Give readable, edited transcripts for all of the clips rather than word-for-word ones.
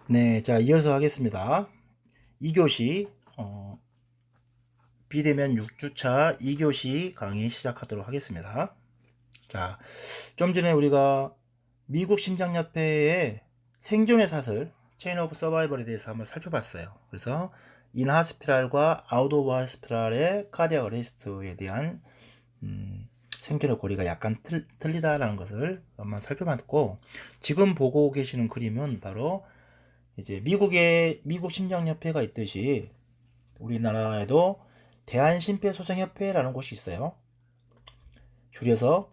네, 자, 이어서 하겠습니다. 2교시, 비대면 6주차 2교시 강의 시작하도록 하겠습니다. 자, 좀 전에 우리가 미국 심장협회의 생존의 사슬, 체인 오브 서바이벌에 대해서 한번 살펴봤어요. 그래서 인하스피랄과 아웃 오브 하스피랄의 카디악 어레스트에 대한 생존의 고리가 약간 틀리다라는 것을 한번 살펴봤고, 지금 보고 계시는 그림은 바로 이제 미국 심장협회가 있듯이 우리나라에도 대한심폐소생협회라는 곳이 있어요. 줄여서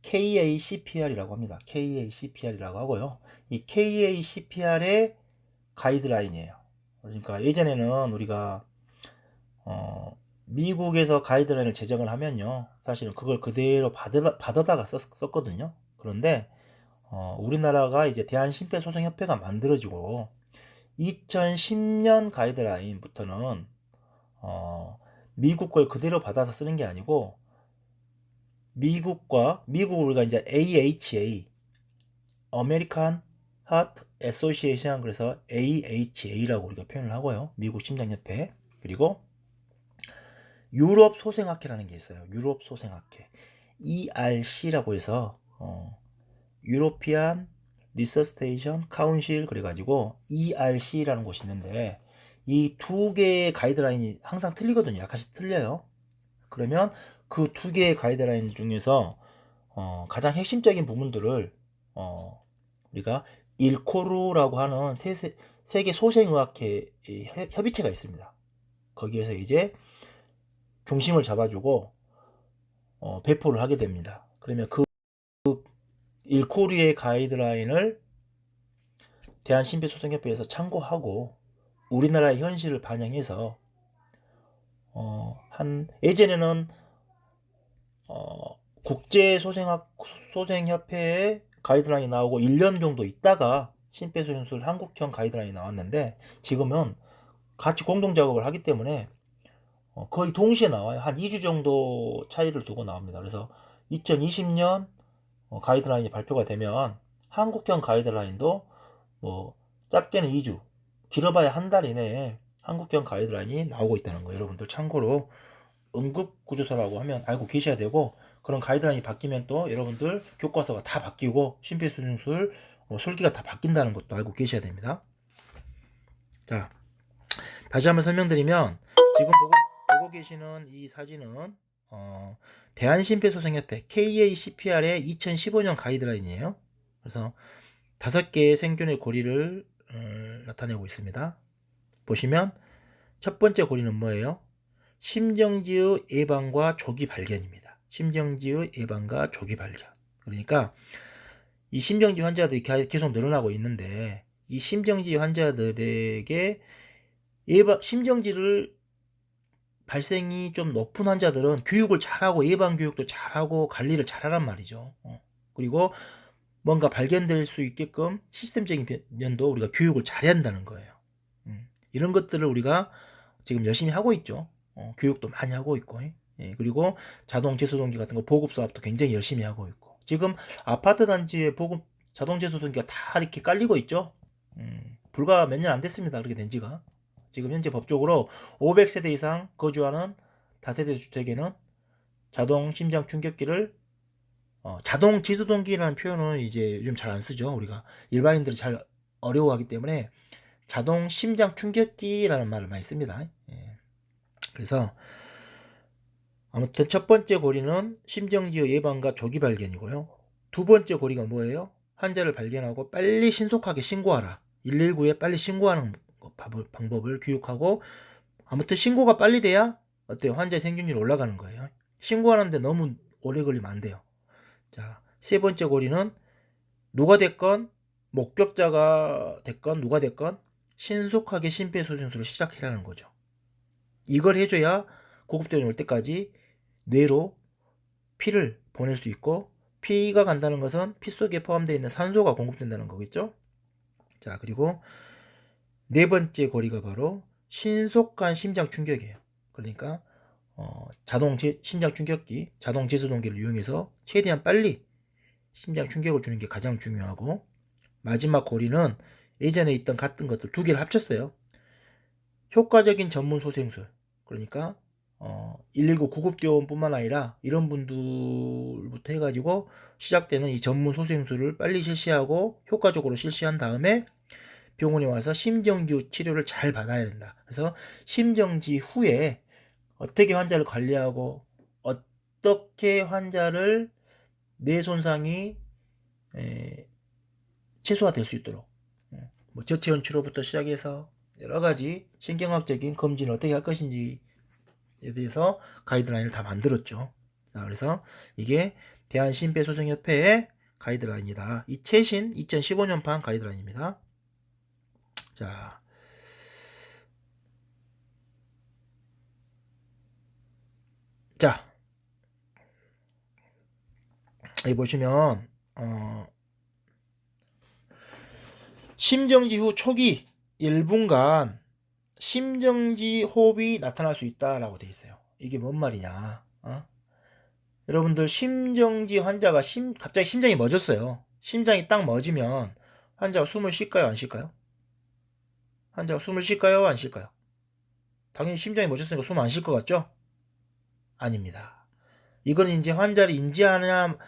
KACPR이라고 합니다. KACPR이라고 하고요. 이 KACPR의 가이드라인이에요. 그러니까 예전에는 우리가 미국에서 가이드라인을 제정을 하면요, 사실은 그걸 그대로 받아다가 썼거든요. 그런데 우리나라가 이제 대한심폐소생협회가 만들어지고 2010년 가이드라인부터는 미국 걸 그대로 받아서 쓰는 게 아니고 미국 우리가 이제 AHA American Heart Association, 그래서 AHA라고 우리가 표현을 하고요. 미국 심장협회. 그리고 유럽 소생학회라는 게 있어요. 유럽 소생학회. ERC라고 해서 유로피안 리서스테이션 카운실, 그래가지고 ERC라는 곳이 있는데 이 두 개의 가이드라인이 항상 틀리거든요. 약간씩 틀려요. 그러면 그 두 개의 가이드라인 중에서 가장 핵심적인 부분들을 우리가 일코루라고 하는 세계 소생의학회 협의체가 있습니다. 거기에서 이제 중심을 잡아주고 배포를 하게 됩니다. 그러면 그 일코루의 가이드라인을 대한심폐소생협회에서 참고하고 우리나라의 현실을 반영해서 예전에는 국제소생협회의 가이드라인이 나오고 1년 정도 있다가 심폐소생술 한국형 가이드라인이 나왔는데, 지금은 같이 공동 작업을 하기 때문에 거의 동시에 나와요. 한 2주 정도 차이를 두고 나옵니다. 그래서 2020년 가이드라인이 발표가 되면 한국형 가이드라인도 뭐 짧게는 2주, 길어봐야 한 달 이내에 한국형 가이드라인이 나오고 있다는 거 여러분들 참고로 응급구조사라고 하면 알고 계셔야 되고, 그런 가이드라인이 바뀌면 또 여러분들 교과서가 다 바뀌고 심폐소생술 술기가 다 바뀐다는 것도 알고 계셔야 됩니다. 자, 다시 한번 설명드리면, 지금 보고 계시는 이 사진은 대한심폐소생협회 KACPR의 2015년 가이드라인이에요. 그래서 5개의 생존의 고리를 나타내고 있습니다. 보시면 첫 번째 고리는 뭐예요? 심정지의 예방과 조기 발견입니다. 심정지의 예방과 조기 발견. 그러니까 이 심정지 환자들이 계속 늘어나고 있는데, 이 심정지 환자들에게 심정지를 발생이 좀 높은 환자들은 교육을 잘하고 예방 교육도 잘하고 관리를 잘하란 말이죠. 그리고 뭔가 발견될 수 있게끔 시스템적인 면도 우리가 교육을 잘해야 한다는 거예요. 이런 것들을 우리가 지금 열심히 하고 있죠. 교육도 많이 하고 있고, 예, 그리고 자동 제수동기 같은 거 보급 사업도 굉장히 열심히 하고 있고, 지금 아파트 단지에 보급 자동 제수동기가 다 이렇게 깔리고 있죠. 불과 몇 년 안 됐습니다. 그렇게 된 지가. 지금 현재 법적으로 500세대 이상 거주하는 다세대 주택에는 자동 심장 충격기를 자동 제수동기라는 표현은 이제 요즘 잘 안 쓰죠. 우리가 일반인들이 잘 어려워하기 때문에 자동 심장 충격기라는 말을 많이 씁니다. 예. 그래서 아무튼 첫 번째 고리는 심정지의 예방과 조기 발견이고요. 두 번째 고리가 뭐예요? 환자를 발견하고 빨리 신속하게 신고하라. 119에 빨리 신고하는 방법을 교육하고, 아무튼 신고가 빨리 돼야 어때요? 환자의 생존율이 올라가는 거예요. 신고하는데 너무 오래 걸리면 안 돼요. 자, 세 번째 고리는 누가 됐건, 목격자가 됐건 누가 됐건 신속하게 심폐소생술을 시작해라는 거죠. 이걸 해줘야 구급대원이 올 때까지 뇌로 피를 보낼 수 있고, 피가 간다는 것은 피 속에 포함되어 있는 산소가 공급된다는 거겠죠. 자, 그리고 네 번째 고리가 바로 신속한 심장 충격이에요. 그러니까 자동 심장 충격기, 자동 제수동기를 이용해서 최대한 빨리 심장 충격을 주는 게 가장 중요하고, 마지막 고리는 예전에 있던 같은 것들 두 개를 합쳤어요. 효과적인 전문 소생술. 그러니까 119 구급대원뿐만 아니라 이런 분들부터 해가지고 시작되는 이 전문 소생술을 빨리 실시하고 효과적으로 실시한 다음에 병원에 와서 심정지 치료를 잘 받아야 된다. 그래서 심정지 후에 어떻게 환자를 관리하고 어떻게 환자를 뇌 손상이 최소화될 수 있도록 뭐 저체온 치료부터 시작해서 여러 가지 신경학적인 검진을 어떻게 할 것인지에 대해서 가이드라인을 다 만들었죠. 자, 그래서 이게 대한심폐소생협회의 가이드라인이다. 이 최신 2015년판 가이드라인입니다. 자, 여기 보시면 심정지 후 초기 1분간 심정지 호흡이 나타날 수 있다라고 되어 있어요. 이게 뭔 말이냐? 여러분들 심정지 환자가 갑자기 심장이 멎었어요. 심장이 딱 멎으면 환자가 숨을 쉴까요? 안 쉴까요? 환자가 숨을 쉴까요? 안 쉴까요? 당연히 심장이 멎었으니까 숨 안 쉴 것 같죠? 아닙니다. 이거는 이제 환자를 인지하는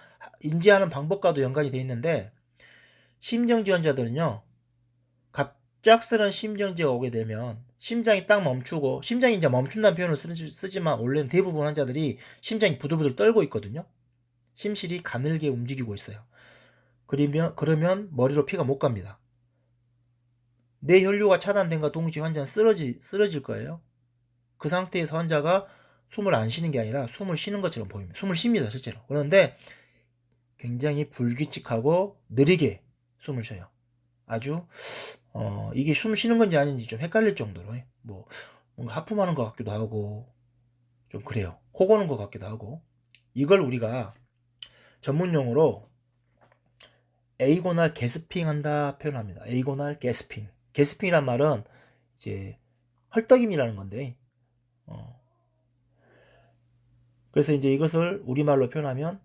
방법과도 연관이 되어 있는데 심정지 환자들은요. 갑작스런 심정지가 오게 되면 심장이 딱 멈추고 심장이 이제 멈춘다는 표현을 쓰지만 원래는 대부분 환자들이 심장이 부들부들 떨고 있거든요. 심실이 가늘게 움직이고 있어요. 그러면 머리로 피가 못 갑니다. 뇌 혈류가 차단된과 동시에 환자는 쓰러질 거예요. 그 상태에서 환자가 숨을 안 쉬는 게 아니라 숨을 쉬는 것처럼 보입니다. 숨을 쉽니다, 실제로. 그런데 굉장히 불규칙하고 느리게 숨을 쉬어요. 아주 이게 숨 쉬는 건지 아닌지 좀 헷갈릴 정도로 뭐 뭔가 하품하는 것 같기도 하고 좀 그래요. 코 고는 것 같기도 하고 이걸 우리가 전문용어로 에이고날 게스핑 한다 표현합니다. 에이고날 게스핑. 게스핑이란 말은 이제 헐떡임이라는 건데 그래서 이제 이것을 우리말로 표현하면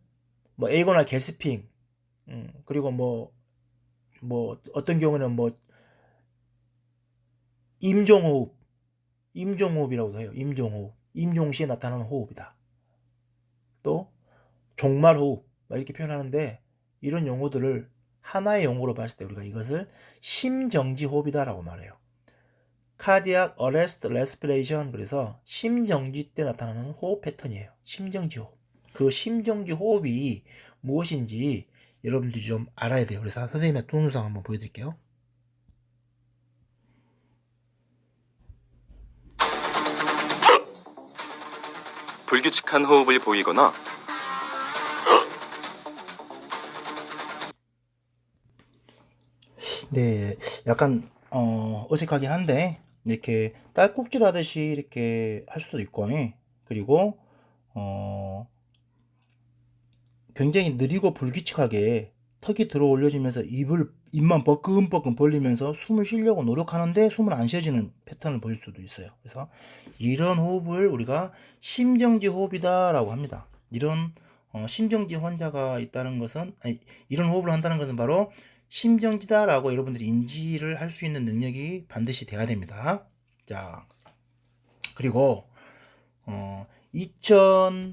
뭐 에이고날 게스핑 그리고 뭐 어떤 경우는 뭐 임종호흡이라고도 해요. 임종호흡. 임종시에 나타나는 호흡이다. 또 종말호흡 이렇게 표현하는데 이런 용어들을 하나의 용어로 봤을 때 우리가 이것을 심정지호흡이다라고 말해요. Cardiac Arrest Respiration. 그래서 심정지 때 나타나는 호흡 패턴이에요. 심정지호흡. 그 심정지호흡이 무엇인지 여러분들이 좀 알아야 돼요. 그래서 선생님의 동영상 한번 보여드릴게요. 불규칙한 호흡을 보이거나 네, 약간 어색하긴 한데 이렇게 딸꾹질 하듯이 이렇게 할 수도 있고 그리고 굉장히 느리고 불규칙하게 턱이 들어 올려지면서 입만 버끔버끔 벌리면서 숨을 쉬려고 노력하는데 숨을 안 쉬어지는 패턴을 보일 수도 있어요. 그래서 이런 호흡을 우리가 심정지 호흡이다 라고 합니다. 이런 심정지 환자가 있다는 것은 이런 호흡을 한다는 것은 바로 심정지다 라고 여러분들이 인지를 할 수 있는 능력이 반드시 돼야 됩니다. 자, 그리고 2010년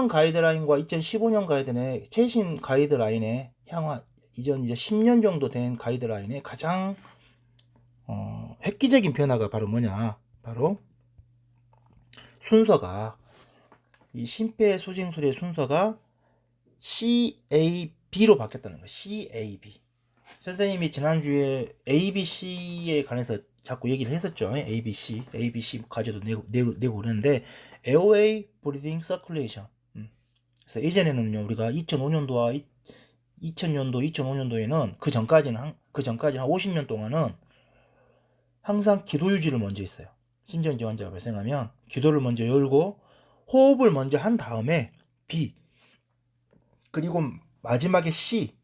가이드라인과 2015년 가이드라인의 최신 가이드라인의 향후 이전 이제 10년 정도 된 가이드라인의 가장 획기적인 변화가 바로 뭐냐? 바로 순서가 이 심폐소생술의 순서가 CAB로 바뀌었다는 거예요. CAB. 선생님이 지난주에 ABC에 관해서 자꾸 얘기를 했었죠. ABC 과제도 내고 그랬는데 Airway Breathing Circulation. 그래서 예전에는요 우리가 2005년도와 2005년도에는 그 전까지 한 50년 동안은 항상 기도 유지를 먼저 했어요. 심정지 환자가 발생하면 기도를 먼저 열고 호흡을 먼저 한 다음에 B 그리고 마지막에 C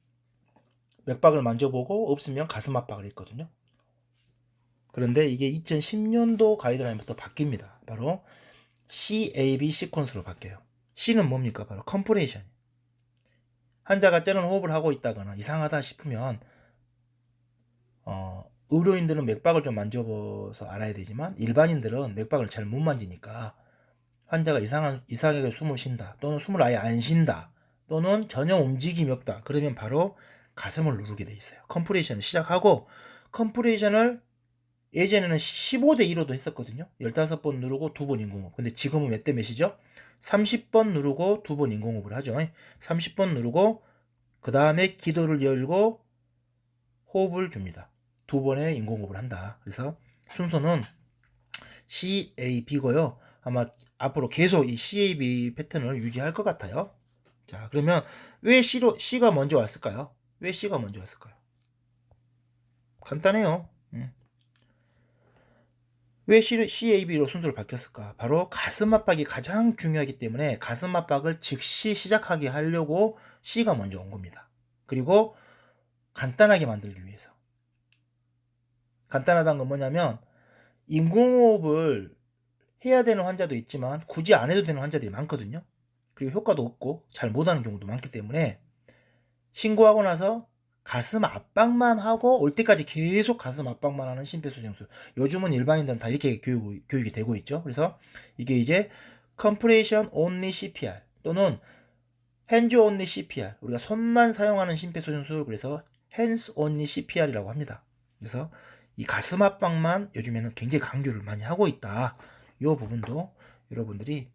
맥박을 만져보고 없으면 가슴 압박을 했거든요. 그런데 이게 2010년도 가이드라인부터 바뀝니다. 바로 CAB 시퀀스로 바뀌어요. C는 뭡니까? 바로 컴프레션. 환자가 쩌는 호흡을 하고 있다거나 이상하다 싶으면 의료인들은 맥박을 좀 만져봐서 알아야 되지만 일반인들은 맥박을 잘 못 만지니까 환자가 이상하게 숨을 쉰다, 또는 숨을 아예 안 쉰다, 또는 전혀 움직임이 없다, 그러면 바로 가슴을 누르게 돼 있어요. 컴프레이션을 시작하고, 컴프레이션을 예전에는 15대 1호도 했었거든요. 15번 누르고 2번 인공호흡. 근데 지금은 몇 대 몇이죠? 30번 누르고 2번 인공호흡을 하죠. 30번 누르고 그 다음에 기도를 열고 호흡을 줍니다. 2번의 인공호흡을 한다. 그래서 순서는 CAB고요. 아마 앞으로 계속 이 CAB 패턴을 유지할 것 같아요. 자, 그러면 왜 C가 먼저 왔을까요? 왜 C가 먼저 왔을까요? 간단해요. 왜 CAB로 순서를 바뀌었을까? 바로 가슴 압박이 가장 중요하기 때문에 가슴 압박을 즉시 시작하게 하려고 C가 먼저 온 겁니다. 그리고 간단하게 만들기 위해서. 간단하다는 건 뭐냐면 인공호흡을 해야 되는 환자도 있지만 굳이 안 해도 되는 환자들이 많거든요. 그리고 효과도 없고 잘 못하는 경우도 많기 때문에 신고하고 나서 가슴 압박만 하고 올 때까지 계속 가슴 압박만 하는 심폐소생술. 요즘은 일반인들은 다 이렇게 교육이 되고 있죠. 그래서 이게 이제 Compression Only CPR 또는 Hands Only CPR, 우리가 손만 사용하는 심폐소생술, 그래서 Hands Only CPR이라고 합니다. 그래서 이 가슴 압박만 요즘에는 굉장히 강조를 많이 하고 있다. 이 부분도 여러분들이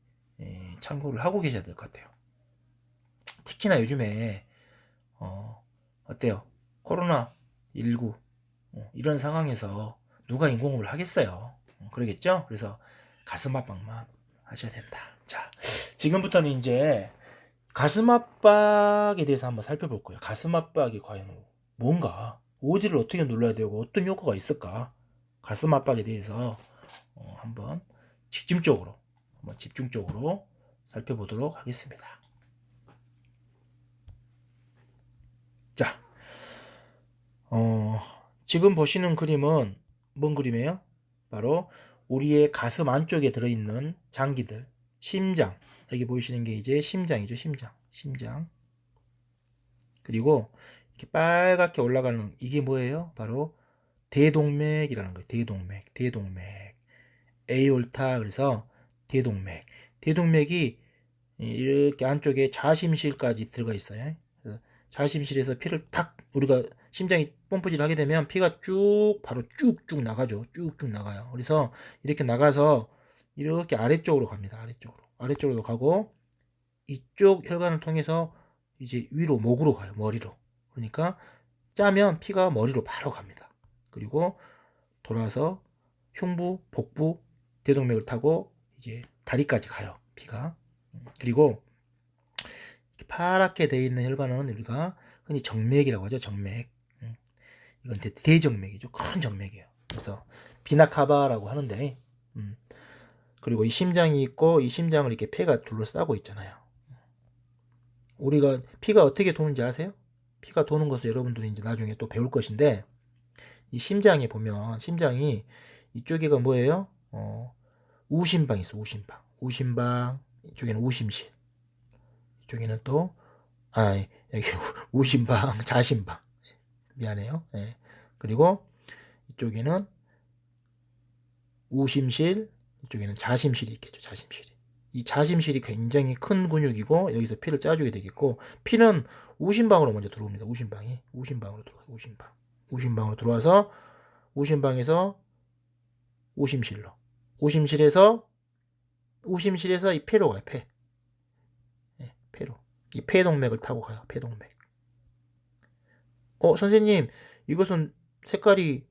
참고를 하고 계셔야 될 것 같아요. 특히나 요즘에 어때요? 코로나19 이런 상황에서 누가 인공호흡을 하겠어요? 그러겠죠? 그래서 가슴 압박만 하셔야 된다. 자, 지금부터는 이제 가슴 압박에 대해서 한번 살펴볼 거예요. 가슴 압박이 과연 뭔가, 어디를 어떻게 눌러야 되고 어떤 효과가 있을까? 가슴 압박에 대해서 한번 집중적으로 살펴보도록 하겠습니다. 자, 지금 보시는 그림은 뭔 그림이에요? 바로 우리의 가슴 안쪽에 들어있는 장기들, 심장. 여기 보이시는 게 이제 심장이죠. 심장. 그리고 이렇게 빨갛게 올라가는 이게 뭐예요? 바로 대동맥이라는 거예요. 대동맥. 에이올타, 그래서 대동맥. 대동맥이 이렇게 안쪽에 자심실까지 들어가 있어요. 자심실에서 피를 탁, 우리가 심장이 펌프질 하게 되면 피가 바로 쭉쭉 나가죠. 쭉쭉 나가요. 그래서 이렇게 나가서 이렇게 아래쪽으로 갑니다. 아래쪽으로 가고, 이쪽 혈관을 통해서 이제 위로, 목으로 가요. 머리로. 그러니까 짜면 피가 머리로 바로 갑니다. 그리고 돌아서 흉부, 복부, 대동맥을 타고 이제 다리까지 가요. 피가. 그리고 파랗게 되어 있는 혈관은 우리가 흔히 정맥이라고 하죠. 정맥. 이건 대정맥이죠. 큰 정맥이에요. 그래서 비나카바라고 하는데, 그리고 이 심장이 있고 이 심장을 이렇게 폐가 둘러싸고 있잖아요. 우리가 피가 어떻게 도는지 아세요? 피가 도는 것을 여러분들이 이제 나중에 또 배울 것인데, 이 심장에 보면 심장이 이쪽에가 뭐예요? 우심방이 있어. 우심방. 이쪽에는 우심실. 이쪽에는 또 여기 우심방, 자심방. 미안해요. 네. 그리고 이쪽에는 우심실, 이쪽에는 자심실이 있겠죠. 이 자심실이 굉장히 큰 근육이고 여기서 피를 짜주게 되겠고, 피는 우심방으로 먼저 들어옵니다. 우심방으로 들어와요. 우심방으로 들어와서 우심방에서 우심실로, 우심실에서 이 폐로 가요. 폐로. 이 폐동맥을 타고 가요. 폐동맥. 선생님, 이것은 색깔이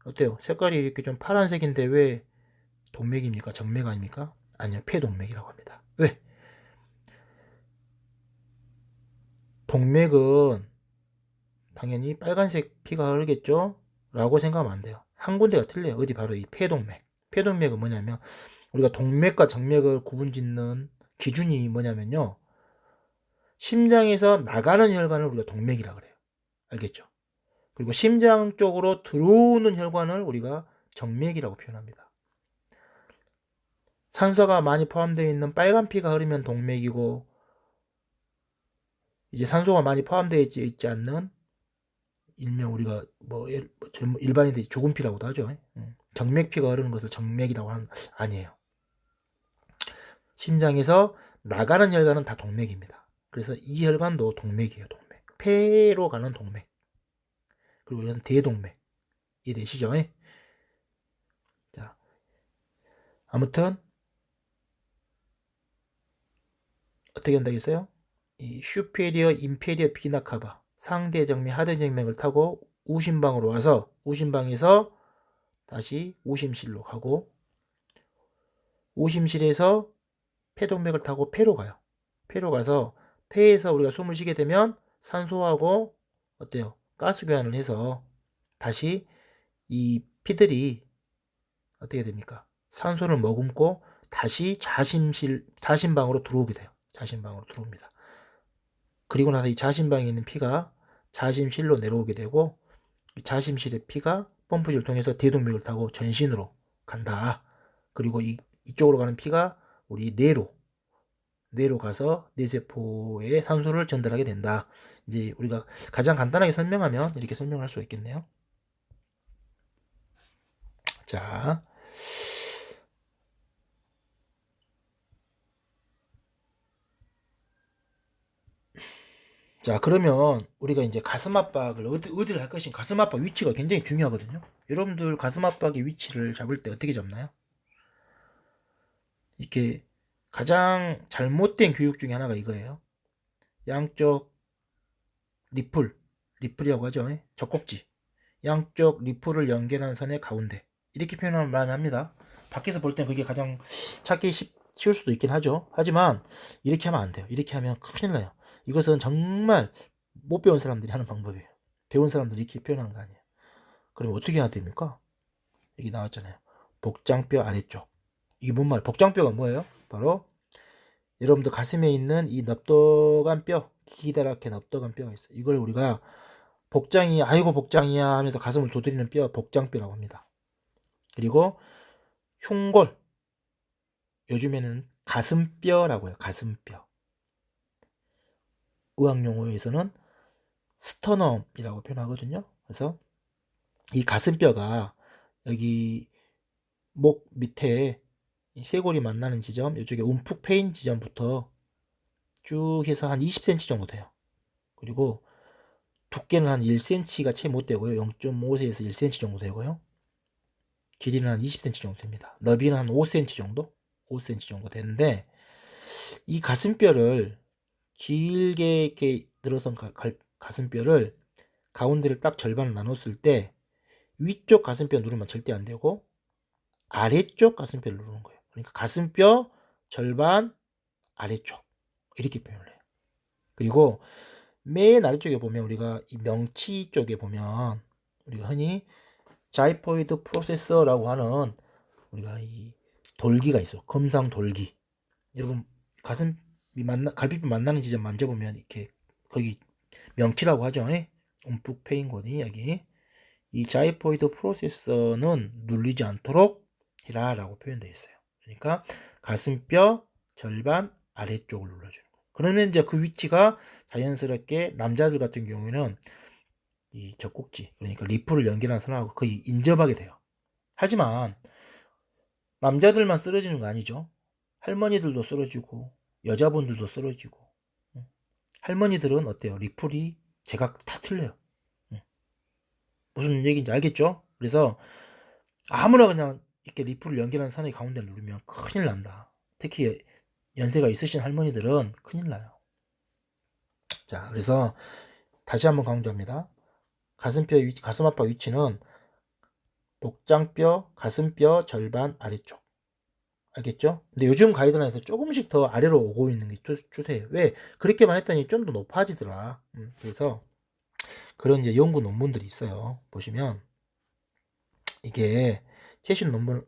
어때요? 색깔이 이렇게 좀 파란색인데 왜 동맥입니까? 정맥 아닙니까? 아니요, 폐동맥이라고 합니다. 왜? 동맥은 당연히 빨간색 피가 흐르겠죠? 라고 생각하면 안 돼요. 한 군데가 틀려요. 어디? 바로 이 폐동맥. 폐동맥은 뭐냐면, 우리가 동맥과 정맥을 구분짓는 기준이 뭐냐면요, 심장에서 나가는 혈관을 우리가 동맥이라 그래요. 알겠죠? 그리고 심장 쪽으로 들어오는 혈관을 우리가 정맥이라고 표현합니다. 산소가 많이 포함되어 있는 빨간 피가 흐르면 동맥이고, 이제 산소가 많이 포함되어 있지 않는, 일명 우리가 일반인들이 죽은 피라고도 하죠. 정맥피가 흐르는 것을 정맥이라고 하는, 아니에요. 심장에서 나가는 혈관은 다 동맥입니다. 그래서 이 혈관도 동맥이에요. 동맥. 폐로 가는 동맥. 그리고 이건 대동맥. 이해되시죠? 자, 아무튼 어떻게 한다겠어요? 이 슈페리어 인페리어 비나 카바, 상대정맥 하대정맥을 타고 우심방으로 와서 우심방에서 다시 우심실로 가고, 우심실에서 폐동맥을 타고 폐로 가요. 폐로 가서 폐에서 우리가 숨을 쉬게 되면 산소하고 어때요? 가스 교환을 해서 다시 이 피들이 어떻게 됩니까? 산소를 머금고 다시 자신방으로 들어오게 돼요. 자신방으로 들어옵니다. 그리고 나서 이 자신방에 있는 피가 자심실로 내려오게 되고, 자심실의 피가 펌프질을 통해서 대동맥을 타고 전신으로 간다. 그리고 이쪽으로 가는 피가 우리 뇌로 가서 뇌세포에 산소를 전달하게 된다. 이제 우리가 가장 간단하게 설명하면 이렇게 설명할 수 있겠네요. 자, 그러면 우리가 이제 가슴 압박을 어디를 할 것인가, 가슴 압박 위치가 굉장히 중요하거든요. 여러분들 가슴 압박의 위치를 잡을 때 어떻게 잡나요? 이렇게 가장 잘못된 교육 중에 하나가 이거예요. 양쪽 리플이라고 하죠. 젖꼭지. 양쪽 리플을 연결하는 선의 가운데. 이렇게 표현을 많이 합니다. 밖에서 볼 땐 그게 가장 찾기 쉬울 수도 있긴 하죠. 하지만 이렇게 하면 안 돼요. 이렇게 하면 큰일 나요. 이것은 정말 못 배운 사람들이 하는 방법이에요. 배운 사람들이 이렇게 표현하는 거 아니에요. 그럼 어떻게 해야 됩니까? 여기 나왔잖아요. 복장뼈 아래쪽. 이게 뭔 말? 복장뼈가 뭐예요? 바로 여러분들 가슴에 있는 이 넙떡한 뼈, 기다랗게 넙떡한 뼈가 있어요. 이걸 우리가 복장이, 아이고 복장이야 하면서 가슴을 두드리는 뼈, 복장뼈라고 합니다. 그리고 흉골, 요즘에는 가슴뼈라고 해요. 가슴뼈. 의학용어에서는 스터넘이라고 표현하거든요. 그래서 이 가슴뼈가 여기 목 밑에 쇄골이 만나는 지점, 이쪽에 움푹 패인 지점부터 쭉 해서 한 20cm 정도 돼요. 그리고 두께는 한 1cm가 채 못 되고요. 0.5에서 1cm 정도 되고요. 길이는 한 20cm 정도 됩니다. 너비는 한 5cm 정도? 5cm 정도 되는데, 이 가슴뼈를 길게 이렇게 늘어선 가슴뼈를 가운데를 딱 절반을 나눴을 때 위쪽 가슴뼈 누르면 절대 안 되고 아래쪽 가슴뼈를 누르는 거예요. 그러니까 가슴뼈 절반 아래쪽, 이렇게 표현을 해요. 그리고 맨 아래쪽에 보면 우리가 이 명치 쪽에 보면 우리가 흔히 자이포이드 프로세서라고 하는 우리가 이 돌기가 있어. 금상 돌기. 여러분 가슴이 갈비뼈 만나는 지점 만져보면 이렇게 거기 명치라고 하죠. 움푹 패인 곳이 여기. 이 자이포이드 프로세서는 눌리지 않도록 해라라고 표현되어 있어요. 그러니까 가슴뼈 절반 아래쪽을 눌러주는 거예요. 그러면 이제 그 위치가 자연스럽게 남자들 같은 경우에는 이 젖꼭지, 그러니까 리프를 연결한 선하고 거의 인접하게 돼요. 하지만 남자들만 쓰러지는 거 아니죠. 할머니들도 쓰러지고 여자분들도 쓰러지고. 할머니들은 어때요? 리플이 제가 다 틀려요. 무슨 얘기인지 알겠죠? 그래서 아무나 그냥 이렇게 리플을 연결한 선의 가운데 누르면 큰일 난다. 특히 연세가 있으신 할머니들은 큰일 나요. 자, 그래서 다시 한번 강조합니다. 가슴뼈 위치, 가슴 압박 위치는 복장뼈, 가슴뼈 절반 아래쪽. 알겠죠? 근데 요즘 가이드라인에서 조금씩 더 아래로 오고 있는 게 추세예요. 왜? 그렇게만 했더니 좀 더 높아지더라. 그래서 그런 이제 연구 논문들이 있어요. 보시면 이게 최신 논문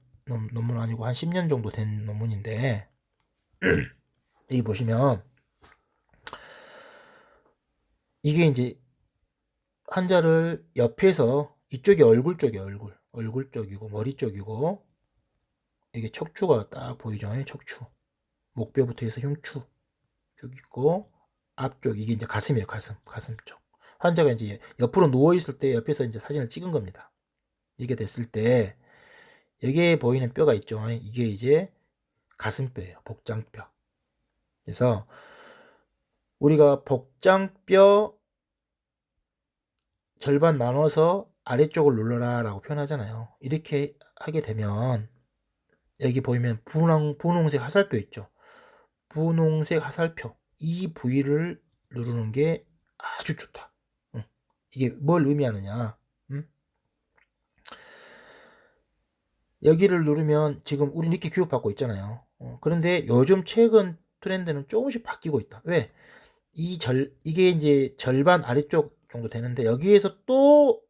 아니고 한 10년 정도 된 논문인데 여기 보시면 이게 이제 환자를 옆에서 이쪽이 얼굴 쪽이에요. 얼굴 쪽이고 머리 쪽이고 이게 척추가 딱 보이죠. 척추. 목뼈부터 해서 흉추 쭉 있고 앞쪽, 이게 이제 가슴이에요. 가슴 쪽. 환자가 이제 옆으로 누워있을 때 옆에서 이제 사진을 찍은 겁니다. 이게 됐을 때, 여기에 보이는 뼈가 있죠. 이게 이제 가슴뼈예요. 복장뼈. 그래서, 우리가 복장뼈 절반 나눠서 아래쪽을 눌러라 라고 표현하잖아요. 이렇게 하게 되면, 여기 보이면 분홍색 화살표 있죠. 분홍색 화살표. 이 부위를 누르는 게 아주 좋다. 이게 뭘 의미하느냐. 여기를 누르면 지금 우리 이렇게 교육받고 있잖아요. 그런데 요즘 최근 트렌드는 조금씩 바뀌고 있다. 왜? 이게 이제 절반 아래쪽 정도 되는데 여기에서 또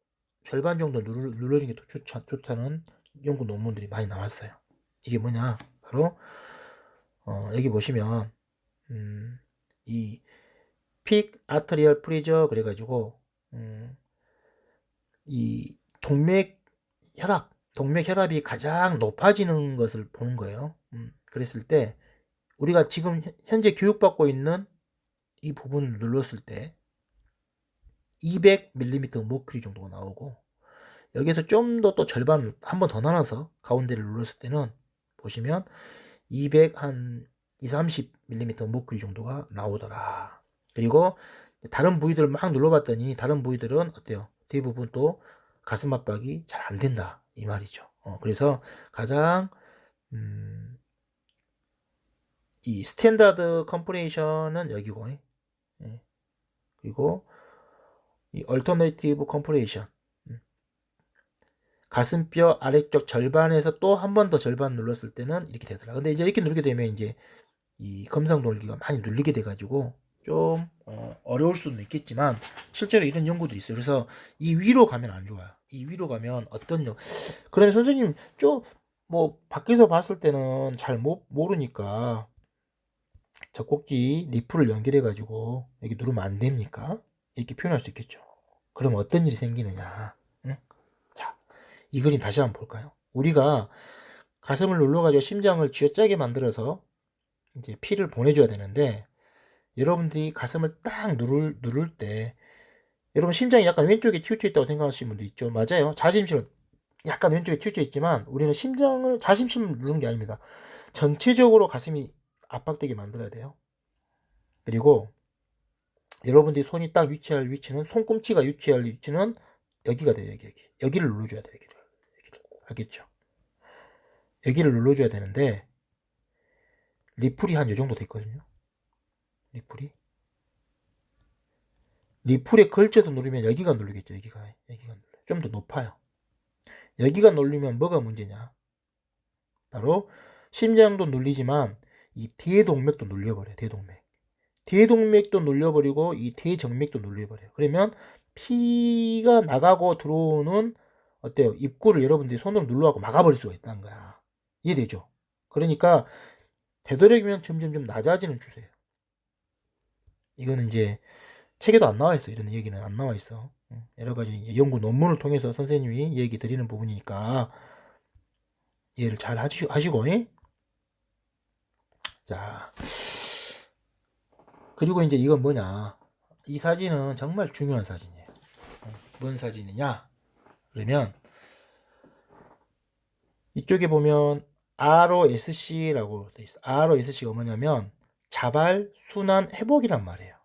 절반 정도 눌러주는 게 더 좋다는 연구 논문들이 많이 나왔어요. 이게 뭐냐? 바로 여기 보시면 이 픽 아트리얼 프리저 그래가지고 이 동맥 혈압이 가장 높아지는 것을 보는 거예요. 그랬을 때 우리가 지금 현재 교육받고 있는 이 부분을 눌렀을 때 200mm 머큐리 정도가 나오고 여기서 좀 더 또 절반 한 번 더 나눠서 가운데를 눌렀을 때는 보시면 230mm 머큐리 정도가 나오더라. 그리고 다른 부위들을 막 눌러봤더니 다른 부위들은 어때요? 대부분 또 가슴 압박이 잘 안 된다 이 말이죠. 그래서 가장 이 스탠다드 컴프레이션은 여기고, 그리고 이 얼터네이티브 컴프레이션 가슴뼈 아래쪽 절반에서 또 한 번 더 절반 눌렀을 때는 이렇게 되더라. 근데 이제 이렇게 누르게 되면 이제 이 검상 돌기가 많이 눌리게 돼가지고 좀 어려울 수는 있겠지만 실제로 이런 연구도 있어요. 그래서 이 위로 가면 안 좋아요. 이 위로 가면 그러면 선생님 좀 뭐 밖에서 봤을 때는 잘 모르니까 젖꼭지 리프를 연결해 가지고 여기 누르면 안 됩니까? 이렇게 표현할 수 있겠죠. 그럼 어떤 일이 생기느냐? 자, 이 그림 다시 한번 볼까요? 우리가 가슴을 눌러가지고 심장을 쥐어짜게 만들어서 이제 피를 보내줘야 되는데 여러분들이 가슴을 딱 누를 때 여러분 심장이 약간 왼쪽에 치우쳐 있다고 생각하시는 분도 있죠. 맞아요. 자심실은 약간 왼쪽에 치우쳐 있지만 우리는 자심실을 누르는 게 아닙니다. 전체적으로 가슴이 압박되게 만들어야 돼요. 그리고 여러분들이 손이 딱 위치할 위치는 손꿈치가 위치할 위치는 여기가 돼요. 여기를 눌러줘야 돼요. 여기를. 알겠죠? 여기를 눌러줘야 되는데 리플이 한 이 정도 됐거든요. 리플에 걸쳐서 누르면 여기가 누르겠죠. 여기가 눌러. 좀 더 높아요. 여기가 누르면 뭐가 문제냐? 바로 심장도 눌리지만 이 대동맥도 눌려버려요. 대동맥도 눌려버리고 이 대정맥도 눌려버려요. 그러면 피가 나가고 들어오는 어때요? 입구를 여러분들이 손으로 눌러갖고 막아버릴 수가 있다는 거야. 이해되죠? 그러니까 되도록이면 점점 낮아지는 추세예요. 이거는 이제 책에도 안 나와 있어. 이런 얘기는 안 나와 있어. 여러 가지 연구 논문을 통해서 선생님이 얘기 드리는 부분이니까 이해를 잘 하시고. 자, 그리고 이제 이건 뭐냐? 이 사진은 정말 중요한 사진이에요. 뭔 사진이냐? 그러면 이쪽에 보면 ROSC라고 돼 있어. ROSC가 뭐냐면 자발 순환 회복이란 말이에요.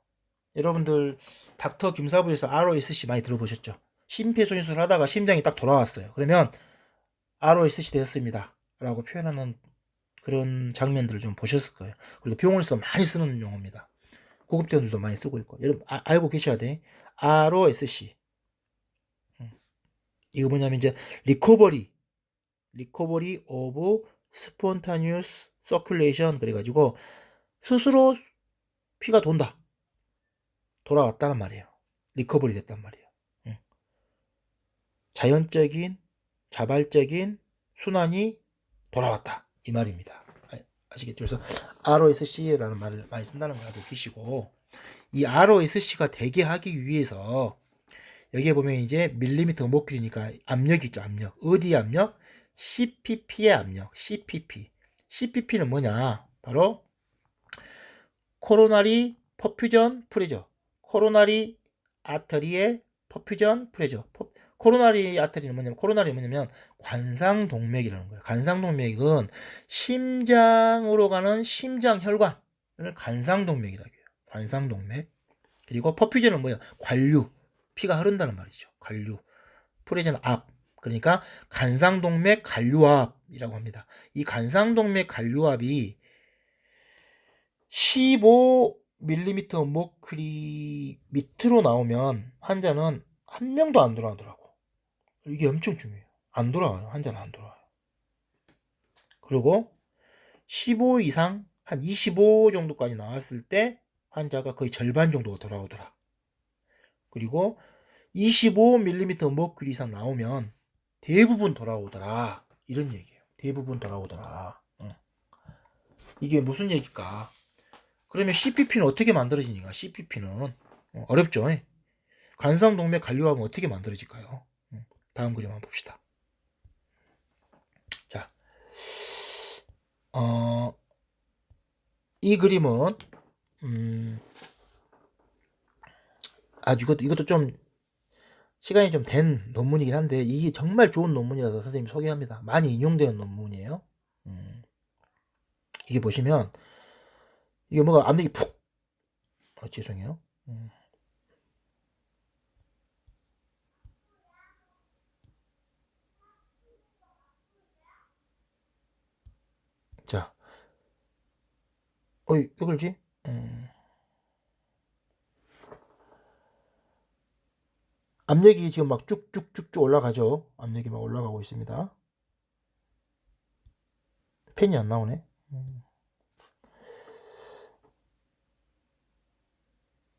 여러분들 닥터 김사부에서 ROSC 많이 들어보셨죠? 심폐소생술을 하다가 심장이 딱 돌아왔어요. 그러면 ROSC 되었습니다 라고 표현하는 그런 장면들을 좀 보셨을 거예요. 그리고 병원에서 많이 쓰는 용어입니다. 구급대원들도 많이 쓰고 있고. 여러분 알고 계셔야 돼. ROSC 이거 뭐냐면 이제 리커버리 오브 스폰타니우스 서큘레이션 그래가지고 스스로 피가 돌아왔다는 말이에요. 리커버리 됐단 말이에요. 자연적인 자발적인 순환이 돌아왔다 이 말입니다. 아시겠죠? 그래서 ROSC라는 말을 많이 쓴다는 걸 알고 계시고 이 ROSC가 되게 하기 위해서 여기에 보면 이제 밀리미터 머큐리니까 압력이 있죠. 압력. 어디 압력? CPP의 압력. CPP는 뭐냐? 바로 코로나리 퍼퓨전 프레저, 코로나리 아터리의 퍼퓨전 프레저. 코로나리 아터리는 뭐냐면 관상동맥이라는 거예요. 관상동맥은 심장으로 가는 심장혈관을 관상동맥이라고 해요. 관상동맥. 그리고 퍼퓨전은 뭐예요? 관류, 피가 흐른다는 말이죠. 관류. 프레저는 압. 그러니까 관상동맥 관류압이라고 합니다. 이 관상동맥 관류압이 15mm 머큐리 밑으로 나오면 환자는 한 명도 안 돌아가더라고. 이게 엄청 중요해요. 안 돌아와요. 환자는 안 돌아와요. 그리고 15 이상 한 25 정도까지 나왔을 때 환자가 거의 절반 정도가 돌아오더라. 그리고 25mm 머큐리 이상 나오면 대부분 돌아오더라. 이런 얘기예요. 대부분 돌아오더라. 이게 무슨 얘기일까? 그러면 CPP는 어떻게 만들어지니까? CPP는 어렵죠. 관상동맥 관류압은 어떻게 만들어질까요? 다음 그림 한번 봅시다. 자, 이 그림은 이것도 좀 시간이 좀 된 논문이긴 한데 이게 정말 좋은 논문이라서 선생님이 소개합니다. 많이 인용되는 논문이에요. 이게 보시면 이게 뭐가 압력이 푹 죄송해요. 자, 왜 그러지? 압력이 지금 막 쭉쭉쭉쭉 올라가죠. 압력이 막 올라가고 있습니다. 펜이 안 나오네.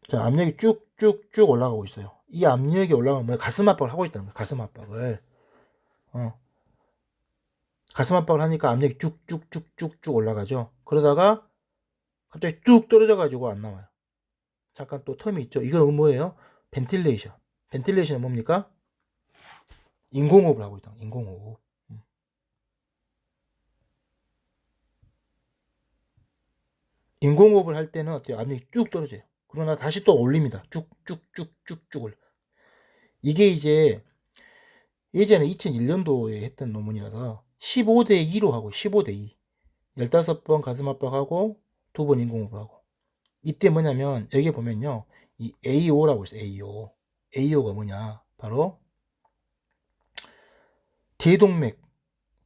자, 압력이 쭉쭉쭉 올라가고 있어요. 이 압력이 올라가면 가슴 압박을 하고 있다는 거예요. 가슴 압박을. 가슴 압박을 하니까 압력이 쭉쭉쭉쭉쭉 올라가죠. 그러다가 갑자기 쭉 떨어져가지고 안 나와요. 잠깐 또 텀이 있죠. 이거 뭐예요? 벤틸레이션. 벤틸레이션은 뭡니까? 인공호흡을 하고 있다. 인공호흡. 인공호흡을 할 때는 어때요? 압력이 쭉 떨어져요. 그러나 다시 또 올립니다. 쭉쭉쭉쭉쭉 올려. 이게 이제 예전에 2001년도에 했던 논문이라서 15대 2로 하고 15대 2. 15번 가슴 압박하고 2번 인공호흡하고. 이때 뭐냐면 여기 보면요. 이 AO라고 있어요. AO. AO가 뭐냐? 바로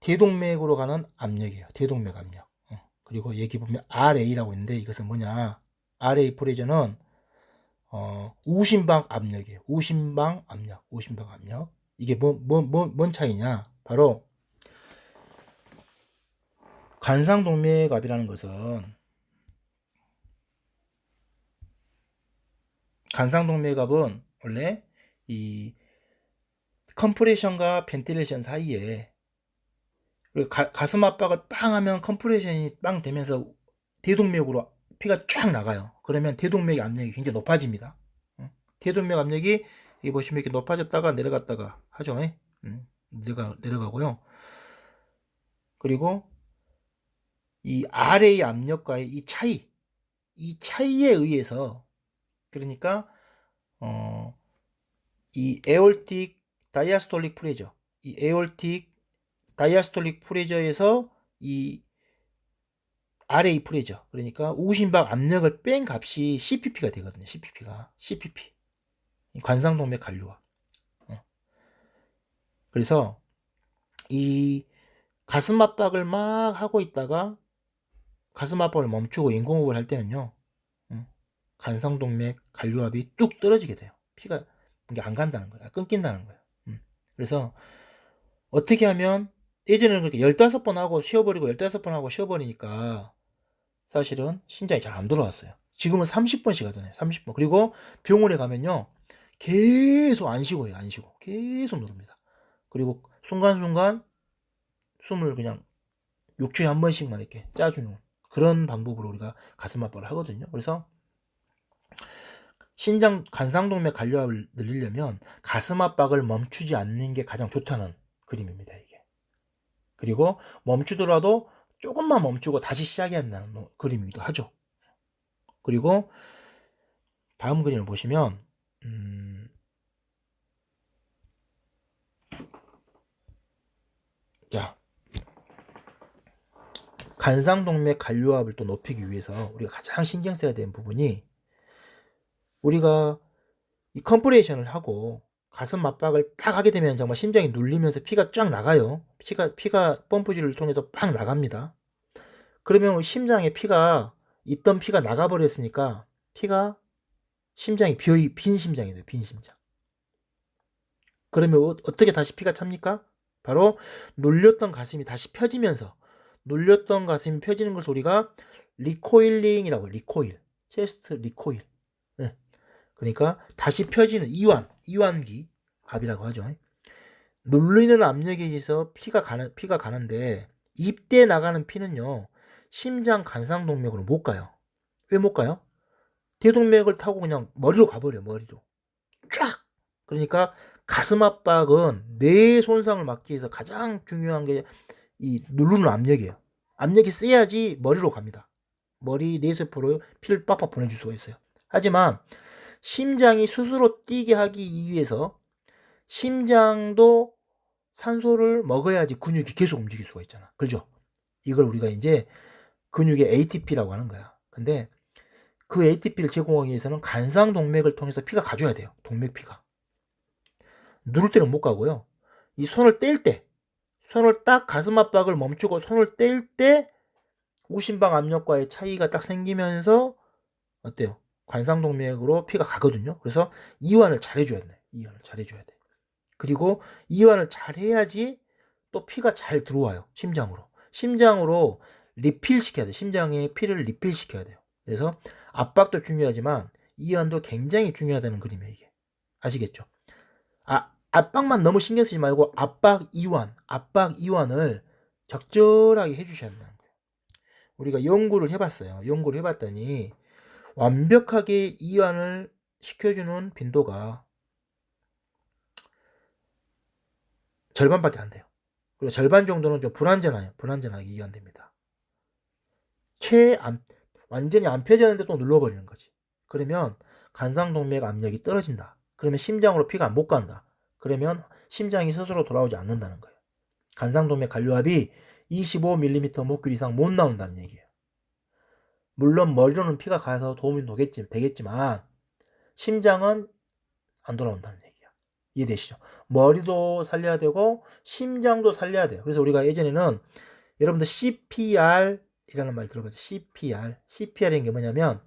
대동맥으로 가는 압력이에요. 대동맥 압력. 그리고 여기 보면 RA라고 있는데 이것은 뭐냐? RA 프레저는 우심방 압력이에요. 우심방 압력. 이게 뭔 차이냐? 바로 관상동맥압이라는 것은 관상동맥압은 원래 이 컴프레션과 벤틸레이션 사이에 가슴 압박을 빵 하면 컴프레션이 빵 되면서 대동맥으로 피가 쫙 나가요. 그러면 대동맥 압력이 굉장히 높아집니다. 대동맥 압력이 여기 보시면 이렇게 높아졌다가 내려갔다가 하죠. 내려가고요. 그리고 이 RA 압력과의 이 차이에 의해서 그러니까 이 에올틱 다이아스톨릭 프레저, 이 에올틱 다이아스톨릭 프레저에서 이 RA 프레저, 그러니까 우심방 압력을 뺀 값이 CPP가 되거든요. CPP. 관상동맥 관류압. 그래서 이 가슴 압박을 막 하고 있다가 가슴 압박을 멈추고 인공호흡을 할 때는요. 관상동맥 관류압이 뚝 떨어지게 돼요. 피가 이게 안 간다는 거야. 끊긴다는 거예요. 그래서 어떻게 하면 예전에는 그렇게 15번 하고 쉬어버리고 15번 하고 쉬어버리니까 사실은 심장이 잘 안 돌아왔어요. 지금은 30번씩 하잖아요. 30번. 그리고 병원에 가면요. 계속 안 쉬고 해요. 안 쉬고. 계속 누릅니다. 그리고 순간순간 숨을 그냥 6초에 한 번씩만 이렇게 짜주는 그런 방법으로 우리가 가슴 압박을 하거든요. 그래서 신장 관상동맥 관류압을 늘리려면 가슴 압박을 멈추지 않는 게 가장 좋다는 그림입니다. 이게. 그리고 멈추더라도 조금만 멈추고 다시 시작해야 한다는 그림이기도 하죠. 그리고 다음 그림을 보시면 자, 간상동맥 관료압을 또 높이기 위해서 우리가 가장 신경 써야 되는 부분이, 우리가 이 컴프레이션을 하고 가슴 압박을 딱 하게 되면 정말 심장이 눌리면서 피가 쫙 나가요. 피가 펌프질을 통해서 팍 나갑니다. 그러면 심장에 있던 피가 나가버렸으니까 심장이 빈 심장이 돼요. 빈 심장. 그러면 어떻게 다시 피가 찹니까? 바로 눌렸던 가슴이 다시 펴지면서, 눌렸던 가슴이 펴지는 것을 우리가 리코일링이라고 해요. 리코일. 체스트 리코일. 네. 그러니까 다시 펴지는 이완기 압이라고 하죠. 눌리는 압력에 의해서 피가 가는데, 입대에 나가는 피는요, 심장 간상동맥으로 못 가요. 왜 못 가요? 대동맥을 타고 그냥 머리로 가버려요. 머리로 쫙. 그러니까 가슴 압박은 뇌 손상을 막기 위해서 가장 중요한 게 이 누르는 압력이에요. 압력이 세야지 머리로 갑니다. 머리 뇌세포로 피를 빡빡 보내줄 수가 있어요. 하지만 심장이 스스로 뛰게 하기 위해서 심장도 산소를 먹어야지 근육이 계속 움직일 수가 있잖아. 그죠? 이걸 우리가 이제 근육의 ATP라고 하는 거야. 근데 그 ATP를 제공하기 위해서는 간상동맥을 통해서 피가 가줘야 돼요. 동맥피가. 누를 때는 못 가고요. 이 손을 딱 가슴 압박을 멈추고 손을 뗄 때 우심방 압력과의 차이가 딱 생기면서 어때요? 관상동맥으로 피가 가거든요. 그래서 이완을 잘 해줘야 돼. 이완을 잘 해줘야 돼. 그리고 이완을 잘 해야지 또 피가 잘 들어와요. 심장으로 리필 시켜야 돼. 심장에 피를 리필 시켜야 돼요. 그래서 압박도 중요하지만 이완도 굉장히 중요하다는 그림이에요. 이게. 아시겠죠? 압박만 너무 신경 쓰지 말고 압박 이완을 적절하게 해주셔야 된다는 거예요. 우리가 연구를 해봤어요. 연구를 해봤더니 완벽하게 이완을 시켜주는 빈도가 절반밖에 안 돼요. 그리고 절반 정도는 좀 불안전하게 이완됩니다. 완전히 안 펴졌는데 또 눌러버리는 거지. 그러면 간상동맥 압력이 떨어진다. 그러면 심장으로 피가 못 간다. 그러면 심장이 스스로 돌아오지 않는다는 거예요. 간상동맥 관료압이 25mm 목줄 이상 못 나온다는 얘기예요. 물론 머리로는 피가 가서 도움이 되겠지만 심장은 안 돌아온다는 얘기야. 이해되시죠? 머리도 살려야 되고 심장도 살려야 돼요. 그래서 우리가 예전에는 여러분들 CPR이라는 말 들어봤죠? CPR이라는 게 뭐냐면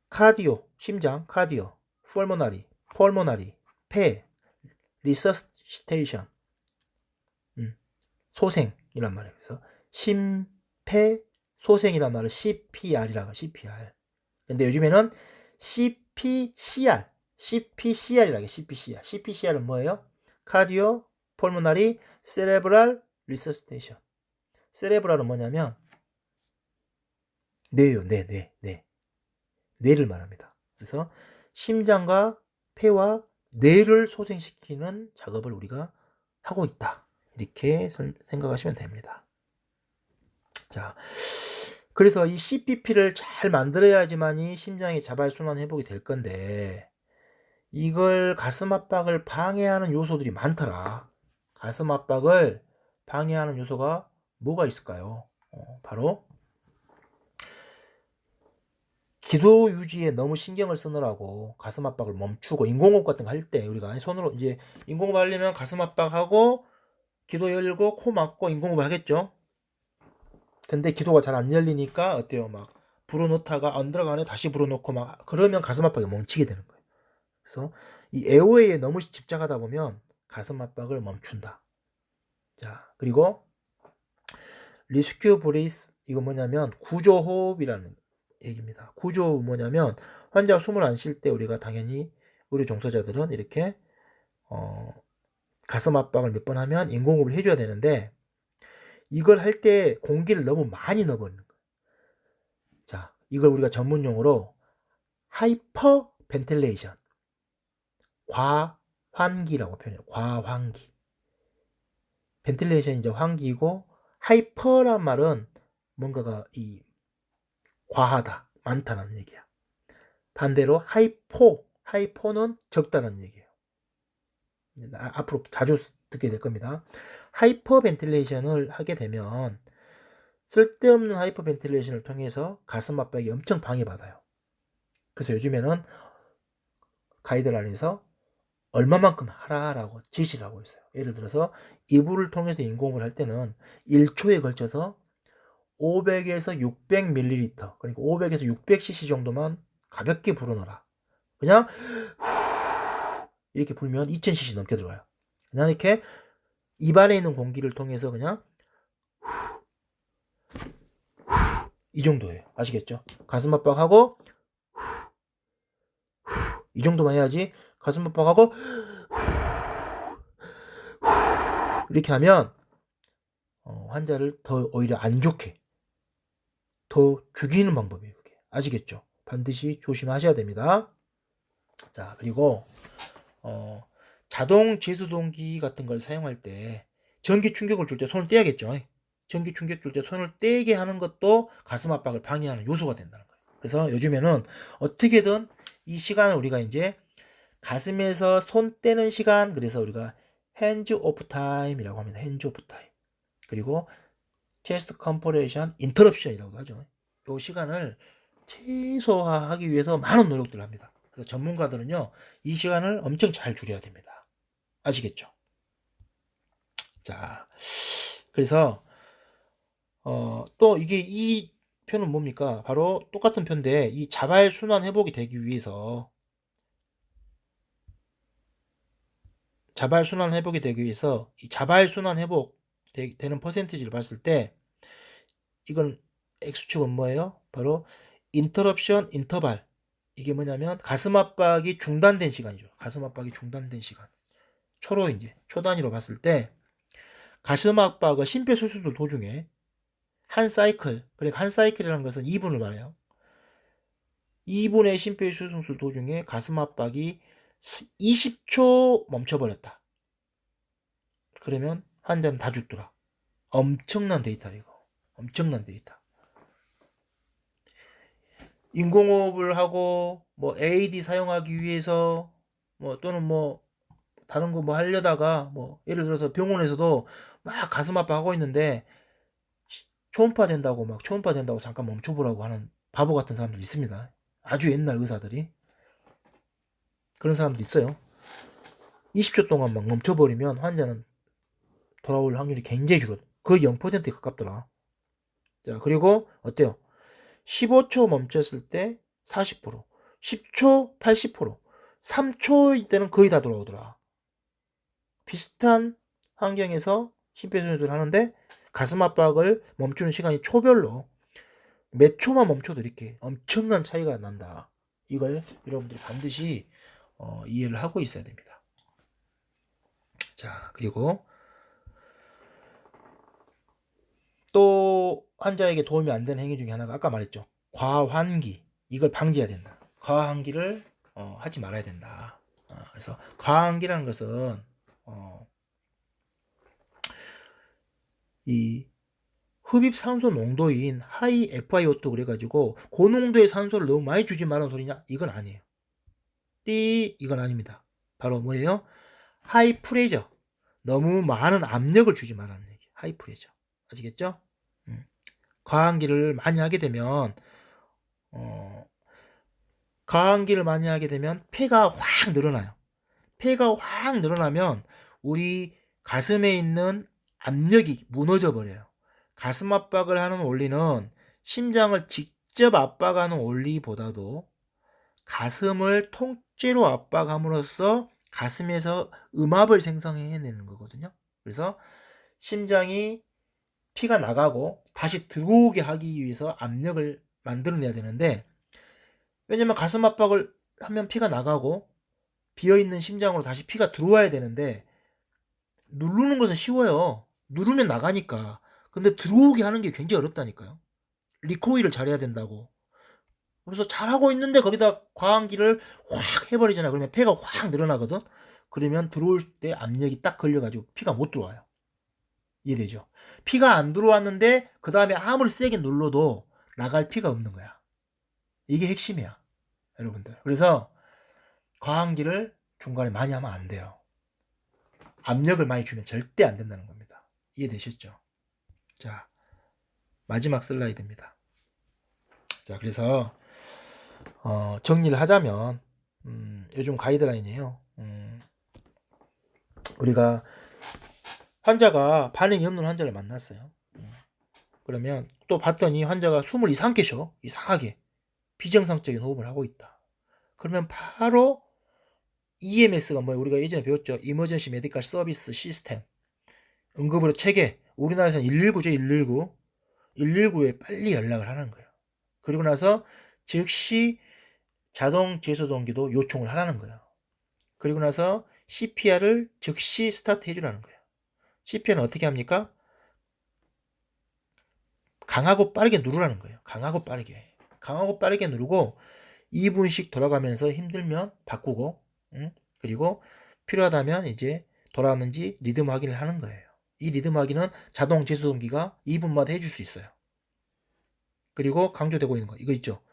카디오, 심장, 카디오, 폴모나리, 폐, 리서시테이션, 소생이란 말이에요. 그래서 심폐소생이란 말을 CPR이라고 해요. CPR. 근데 요즘에는 CPCR이라고 해요. CPCR은 뭐예요? 카디오 폴모나리 세레브랄 리서시테이션. 세레브랄은 뭐냐면 뇌예요. 뇌를 말합니다. 그래서 심장과 폐와 뇌를 소생시키는 작업을 우리가 하고 있다. 이렇게 생각하시면 됩니다. 자, 그래서 이 CPP를 잘 만들어야지만이 심장이 자발순환 회복이 될 건데, 이걸 가슴 압박을 방해하는 요소들이 많더라. 가슴 압박을 방해하는 요소가 뭐가 있을까요? 바로 기도 유지에 너무 신경을 쓰느라고 가슴 압박을 멈추고, 인공호흡 같은 거 할 때 우리가 손으로 이제 인공호흡 하려면 가슴 압박하고 기도 열고 코 막고 인공호흡을 하겠죠. 근데 기도가 잘 안 열리니까 어때요? 막 불어넣다가 안 들어가네, 다시 불어넣고 막 그러면 가슴 압박이 멈추게 되는 거예요. 그래서 이 에어웨이에 너무 집착하다 보면 가슴 압박을 멈춘다. 자, 그리고 리스큐 브레이스, 이거 뭐냐면 구조호흡이라는 얘기입니다. 구조호흡 뭐냐면 환자가 숨을 안 쉴 때 우리가 당연히 의료 종사자들은 이렇게 가슴 압박을 몇 번 하면 인공호흡을 해줘야 되는데, 이걸 할 때 공기를 너무 많이 넣어버리는 거예요. 자, 이걸 우리가 전문 용어로 하이퍼 벤틸레이션, 과환기라고 표현해요. 과환기. 벤틸레이션이 이제 환기이고, 하이퍼란 말은 뭔가가 과하다, 많다는 얘기야. 반대로 하이포는 적다는 얘기예요. 앞으로 자주 듣게 될 겁니다. 하이퍼벤틸레이션을 하게 되면 쓸데없는 하이퍼벤틸레이션을 통해서 가슴 압박이 엄청 방해받아요. 그래서 요즘에는 가이드라인에서 얼마만큼 하라라고 지시를 하고 있어요. 예를 들어서 이불을 통해서 인공호흡을 할 때는 1초에 걸쳐서 500에서 600ml, 그러니까 500에서 600cc 정도만 가볍게 불어넣어라. 그냥 이렇게 불면 2000cc 넘게 들어가요. 그냥 이렇게 입안에 있는 공기를 통해서 그냥 이 정도예요. 아시겠죠? 가슴 압박하고 이 정도만 해야지. 가슴 압박하고 이렇게 하면 환자를 더 오히려 안 좋게 더 죽이는 방법이에요. 그게. 아시겠죠? 반드시 조심하셔야 됩니다. 자, 그리고 자동 제수동기 같은 걸 사용할 때 전기 충격을 줄 때 손을 떼야겠죠. 전기 충격 줄 때 손을 떼게 하는 것도 가슴 압박을 방해하는 요소가 된다는 거예요. 그래서 요즘에는 어떻게든 이 시간을 우리가 이제 가슴에서 손 떼는 시간, 그래서 우리가 hands off time이라고 합니다. hands off time. 그리고 chest compression interruption이라고도 하죠. 이 시간을 최소화하기 위해서 많은 노력들을 합니다. 그래서 전문가들은요, 이 시간을 엄청 잘 줄여야 됩니다. 아시겠죠? 자, 그래서 또 이게 이 표는 뭡니까? 바로 똑같은 표인데 이 자발 순환 회복이 되기 위해서 이 자발 순환 회복 되는 퍼센티지를 봤을 때 이건 X축은 뭐예요? 바로 인터럽션 인터발. 이게 뭐냐면 가슴 압박이 중단된 시간이죠. 가슴 압박이 중단된 시간. 초로 이제 초 단위로 봤을 때 가슴 압박을 심폐소생술 도중에 한 사이클, 그러니까 한 사이클이라는 것은 2분을 말해요. 2분의 심폐소생술 도중에 가슴 압박이 20초 멈춰버렸다. 그러면 환자는 다 죽더라. 엄청난 데이터다 이거. 엄청난 데이터. 인공호흡을 하고 뭐 AED 사용하기 위해서 뭐 또는 뭐 다른 거 뭐 하려다가 뭐 예를 들어서 병원에서도 막 가슴 아파하고 있는데 초음파 된다고 잠깐 멈춰보라고 하는 바보 같은 사람들 있습니다. 아주 옛날 의사들이 그런 사람들 있어요. 20초 동안 막 멈춰버리면 환자는 돌아올 확률이 굉장히 줄어. 거의 0%에 가깝더라. 자, 그리고 어때요? 15초 멈췄을 때 40%, 10초 80%, 3초일 때는 거의 다 돌아오더라. 비슷한 환경에서 심폐소생술을 하는데 가슴 압박을 멈추는 시간이 초별로 몇 초만 멈춰도 이렇게 엄청난 차이가 난다. 이걸 여러분들이 반드시 이해를 하고 있어야 됩니다. 자, 그리고 또 환자에게 도움이 안 되는 행위 중에 하나가 아까 말했죠. 과환기. 이걸 방지해야 된다. 과환기를 하지 말아야 된다. 그래서 과환기라는 것은 이 흡입 산소 농도인 하이 FiO2 그래가지고 고농도의 산소를 너무 많이 주지 말라는 소리냐? 이건 아니에요. 이건 아닙니다. 바로 뭐예요? 하이 프레저. 너무 많은 압력을 주지 말라는 얘기. 하이 프레저. 아시겠죠? 과환기를 많이 하게 되면 폐가 확 늘어나요. 폐가 확 늘어나면 우리 가슴에 있는 압력이 무너져 버려요. 가슴 압박을 하는 원리는 심장을 직접 압박하는 원리보다도 가슴을 통째로 압박함으로써 가슴에서 음압을 생성해내는 거거든요. 그래서 심장이 피가 나가고 다시 들어오게 하기 위해서 압력을 만들어내야 되는데, 왜냐면 가슴 압박을 하면 피가 나가고 비어있는 심장으로 다시 피가 들어와야 되는데 누르는 것은 쉬워요. 누르면 나가니까. 근데 들어오게 하는 게 굉장히 어렵다니까요. 리코일을 잘해야 된다고. 그래서 잘하고 있는데 거기다 과환기를 확 해버리잖아. 그러면 폐가 확 늘어나거든. 그러면 들어올 때 압력이 딱 걸려가지고 피가 못 들어와요. 이해되죠? 피가 안 들어왔는데 그 다음에 아무리 세게 눌러도 나갈 피가 없는 거야. 이게 핵심이야. 여러분들. 그래서 과항기를 중간에 많이 하면 안 돼요. 압력을 많이 주면 절대 안 된다는 겁니다. 이해되셨죠? 자, 마지막 슬라이드입니다. 자, 그래서 정리를 하자면 요즘 가이드라인이에요. 우리가 환자가 반응이 없는 환자를 만났어요. 그러면 또 봤더니 환자가 숨을 이상하게 쉬어. 이상하게. 비정상적인 호흡을 하고 있다. 그러면 바로 EMS가 뭐예요? 우리가 예전에 배웠죠. 이머전시 메디컬 서비스 시스템. 응급으로 체계. 우리나라에서는 119죠. 119. 119에 빨리 연락을 하는 거예요. 그리고 나서 즉시 자동 제소동기도 요청을 하라는 거예요. 그리고 나서 CPR을 즉시 스타트 해주라는 거예요. CPR은 어떻게 합니까? 강하고 빠르게 누르라는 거예요. 강하고 빠르게. 강하고 빠르게 누르고 2분씩 돌아가면서 힘들면 바꾸고, 그리고 필요하다면 이제 돌아왔는지 리듬 확인을 하는 거예요. 이 리듬 확인은 자동 제소동기가 2분마다 해줄 수 있어요. 그리고 강조되고 있는 거 이거 있죠.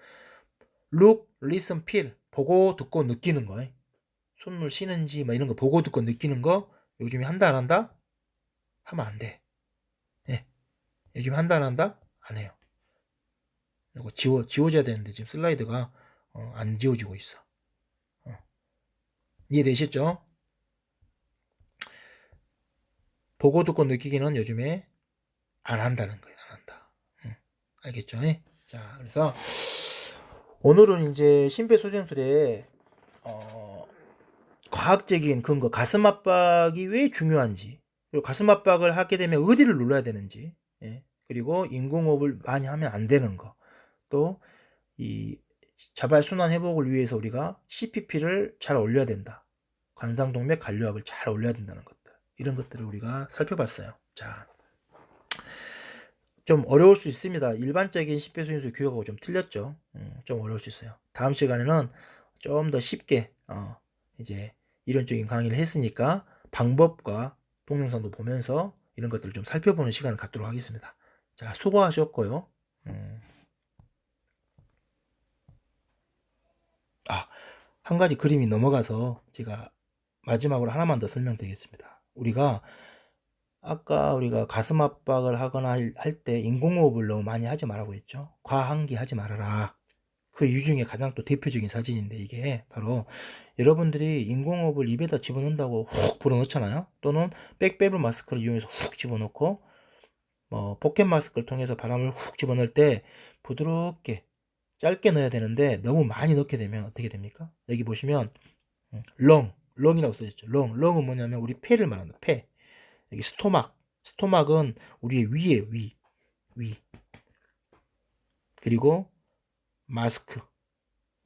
look, listen, feel. 보고 듣고 느끼는 거. 숨을 쉬는지 막 이런 거 보고 듣고 느끼는 거 요즘에 한다 안 한다? 하면 안 돼. 예. 요즘 한다 안 한다? 안 해요. 이거 지워져야 되는데 지금 슬라이드가 안 지워지고 있어. 이해되셨죠? 보고 듣고 느끼기는 요즘에 안 한다는 거예요. 안 한다. 알겠죠? 자, 그래서 오늘은 이제 심폐소생술에 과학적인 근거, 가슴 압박이 왜 중요한지, 그리고 가슴 압박을 하게 되면 어디를 눌러야 되는지, 그리고 인공호흡을 많이 하면 안 되는 거, 또 이 자발 순환 회복을 위해서 우리가 CPP를 잘 올려야 된다. 관상동맥 관료압을 잘 올려야 된다는 것들, 이런 것들을 우리가 살펴봤어요. 자, 좀 어려울 수 있습니다. 일반적인 심폐소생술 교육하고 좀 틀렸죠. 좀 어려울 수 있어요. 다음 시간에는 좀 더 쉽게 이제 이론적인 강의를 했으니까 방법과 동영상도 보면서 이런 것들을 좀 살펴보는 시간을 갖도록 하겠습니다. 자, 수고하셨고요. 한 가지 그림이 넘어가서 제가 마지막으로 하나만 더 설명드리겠습니다. 아까 우리가 가슴 압박을 하거나 할 때 인공호흡을 너무 많이 하지 말라고 했죠. 과항기 하지 말아라. 그 이유 중에 가장 또 대표적인 사진인데, 이게 바로 여러분들이 인공호흡을 입에다 집어넣는다고 훅 불어넣잖아요. 또는 백배블 마스크를 이용해서 훅 집어넣고 포켓 마스크를 통해서 바람을 훅 집어넣을 때 부드럽게 짧게 넣어야 되는데, 너무 많이 넣게 되면 어떻게 됩니까? 여기 보시면 렁이라고 써있죠. 렁은 뭐냐면 우리 폐를 말한다. 폐. 여기 스토막은 우리의 위에 위. 그리고 마스크.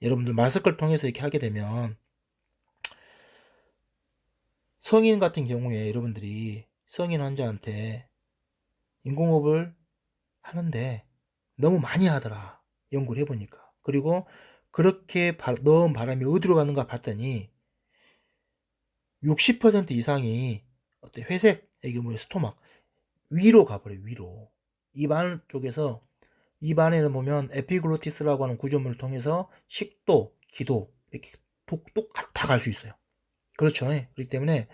여러분들 마스크를 통해서 이렇게 하게 되면, 성인 같은 경우에 여러분들이 성인 환자한테 인공호흡을 하는데 너무 많이 하더라. 연구를 해보니까. 그리고 그렇게 넣은 바람이 어디로 가는가 봤더니 60% 이상이 회색, 이게 뭐야, 스토막 위로 가버려요. 위로. 입 안 쪽에서, 입 안에는 보면 에피글로티스라고 하는 구조물을 통해서 식도, 기도 이렇게 다 갈 수 있어요. 그렇죠. 그렇기 때문에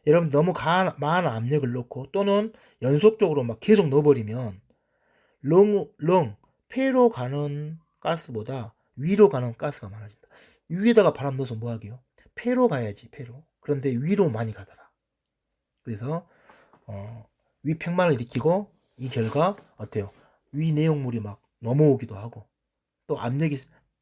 여러분 너무 많은 압력을 넣고 또는 연속적으로 막 계속 넣어버리면 폐로 가는 가스보다 위로 가는 가스가 많아진다. 위에다가 바람 넣어서 뭐 하게요? 폐로 가야지, 폐로. 그런데 위로 많이 가더라. 그래서 위팽만을 일으키고, 이 결과 어때요? 위 내용물이 막 넘어오기도 하고, 또 압력이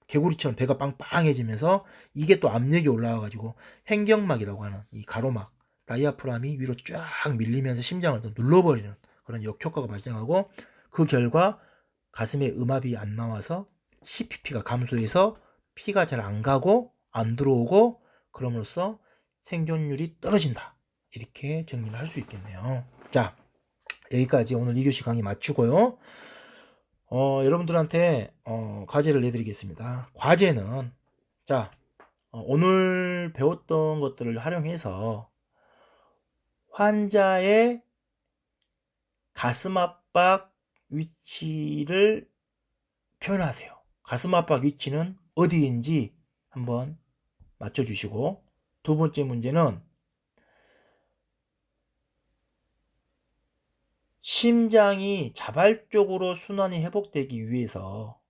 개구리처럼 배가 빵빵해지면서 이게 또 압력이 올라와가지고 횡격막이라고 하는 이 가로막, 다이아프람이 위로 쫙 밀리면서 심장을 또 눌러버리는 그런 역효과가 발생하고, 그 결과 가슴에 음압이 안 나와서 CPP가 감소해서 피가 잘 안 가고 안 들어오고, 그럼으로써 생존율이 떨어진다. 이렇게 정리를 할 수 있겠네요. 자, 여기까지 오늘 2교시 강의 마치고요. 여러분들한테 과제를 내드리겠습니다. 과제는, 자, 오늘 배웠던 것들을 활용해서 환자의 가슴 압박 위치를 표현하세요. 가슴 압박 위치는 어디인지 한번 맞춰주시고, 두 번째 문제는 심장이 자발적으로 순환이 회복되기 위해서,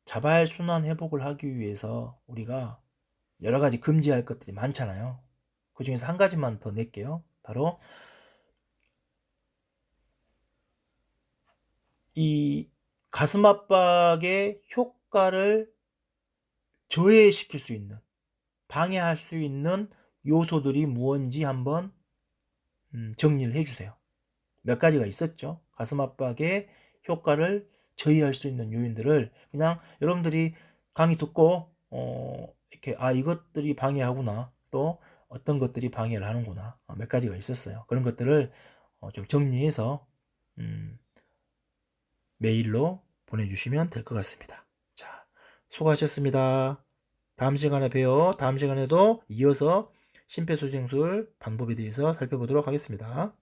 자발 순환 회복을 하기 위해서 우리가 여러 가지 금지할 것들이 많잖아요. 그 중에서 한 가지만 더 낼게요. 바로 이 가슴 압박의 효과를 저해시킬 수 있는, 방해할 수 있는 요소들이 무언지 한번 정리를 해주세요. 몇 가지가 있었죠. 가슴 압박의 효과를 저해할 수 있는 요인들을 그냥 여러분들이 강의 듣고 이렇게 이것들이 방해하구나, 또 어떤 것들이 방해를 하는구나, 몇 가지가 있었어요. 그런 것들을 좀 정리해서 메일로 보내주시면 될 것 같습니다. 자, 수고하셨습니다. 다음 시간에 봬요. 다음 시간에도 이어서 심폐소생술 방법에 대해서 살펴보도록 하겠습니다.